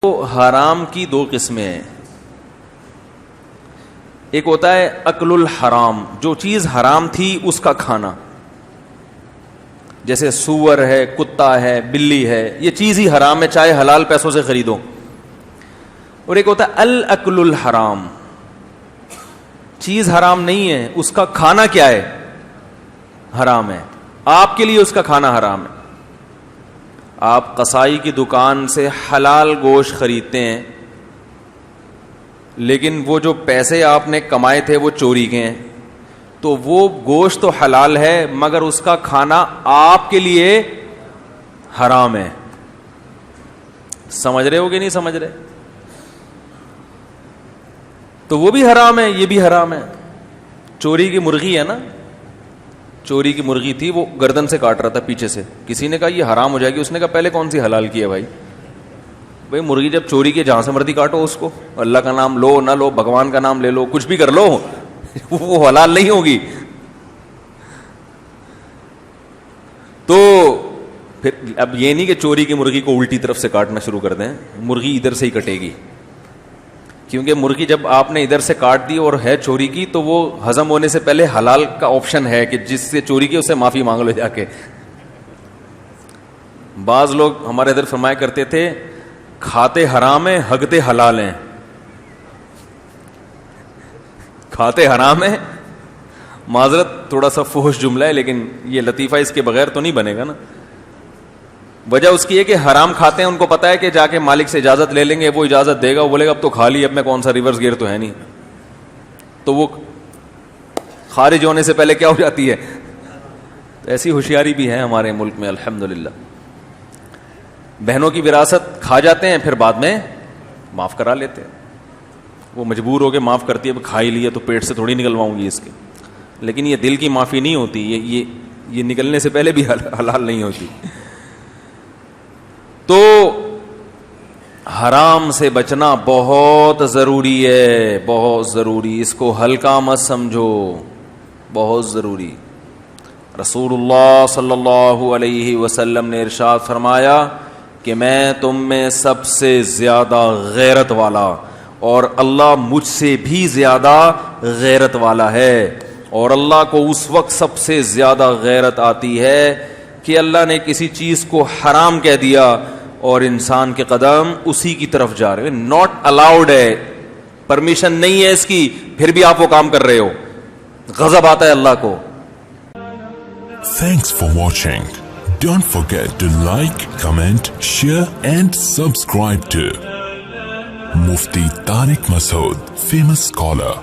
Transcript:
تو حرام کی دو قسمیں ہیں. ایک ہوتا ہے اکل الحرام، جو چیز حرام تھی اس کا کھانا، جیسے سور ہے، کتا ہے، بلی ہے، یہ چیز ہی حرام ہے چاہے حلال پیسوں سے خریدو. اور ایک ہوتا ہے الاکل الحرام، چیز حرام نہیں ہے، اس کا کھانا کیا ہے؟ حرام ہے. آپ کے لیے اس کا کھانا حرام ہے. آپ قصائی کی دکان سے حلال گوشت خریدتے ہیں، لیکن وہ جو پیسے آپ نے کمائے تھے وہ چوری کے ہیں، تو وہ گوشت تو حلال ہے مگر اس کا کھانا آپ کے لیے حرام ہے. سمجھ رہے ہو کہ نہیں سمجھ رہے؟ تو وہ بھی حرام ہے، یہ بھی حرام ہے. چوری کی مرغی ہے نا، چوری کی مرغی تھی، وہ گردن سے کاٹ رہا تھا پیچھے سے، کسی نے کہا یہ حرام ہو جائے گی، اس نے کہا پہلے کون سی حلال کی ہے بھائی مرغی جب چوری کی جہاں سے مرضی کاٹو اس کو، اللہ کا نام لو نہ لو، بھگوان کا نام لے لو، کچھ بھی کر لو، وہ حلال نہیں ہوگی. تو پھر اب یہ نہیں کہ چوری کی مرغی کو الٹی طرف سے کاٹنا شروع کر دیں، مرغی ادھر سے ہی کٹے گی، کیونکہ مرغی جب آپ نے ادھر سے کاٹ دی اور ہے چوری کی تو وہ ہضم ہونے سے پہلے حلال کا آپشن ہے کہ جس سے چوری کی اس سے معافی مانگ لو جا کے. بعض لوگ ہمارے ادھر فرمایا کرتے تھے کھاتے حرام ہیں ہگتے حلال ہیں. کھاتے حرام ہیں، معذرت تھوڑا سا فحش جملہ ہے لیکن یہ لطیفہ اس کے بغیر تو نہیں بنے گا نا. وجہ اس کی ہے کہ حرام کھاتے ہیں، ان کو پتا ہے کہ جا کے مالک سے اجازت لے لیں گے، وہ اجازت دے گا، وہ بولے گا اب تو کھا لی، اب میں کون سا ریورس گیئر تو ہے نہیں، تو وہ خارج ہونے سے پہلے کیا ہو جاتی ہے. تو ایسی ہوشیاری بھی ہے ہمارے ملک میں الحمدللہ. بہنوں کی وراثت کھا جاتے ہیں پھر بعد میں معاف کرا لیتے ہیں، وہ مجبور ہو کے معاف کرتی ہے، اب کھا ہی لیا تو پیٹ سے تھوڑی نکلواؤں گی اس کے، لیکن یہ دل کی معافی نہیں ہوتی، یہ نکلنے سے پہلے بھی حلال نہیں ہوتی. تو حرام سے بچنا بہت ضروری ہے، بہت ضروری، اس کو ہلکا مت سمجھو، بہت ضروری. رسول اللہ صلی اللہ علیہ وسلم نے ارشاد فرمایا کہ میں تم میں سب سے زیادہ غیرت والا اور اللہ مجھ سے بھی زیادہ غیرت والا ہے. اور اللہ کو اس وقت سب سے زیادہ غیرت آتی ہے کہ اللہ نے کسی چیز کو حرام کہہ دیا اور انسان کے قدم اسی کی طرف جا رہے ہیں. ناٹ الاؤڈ ہے، پرمیشن نہیں ہے اس کی، پھر بھی آپ وہ کام کر رہے ہو، غضب آتا ہے اللہ کو. Thanks for watching. Don't forget to like, comment, share and subscribe to Mufti Tariq Masood, famous scholar.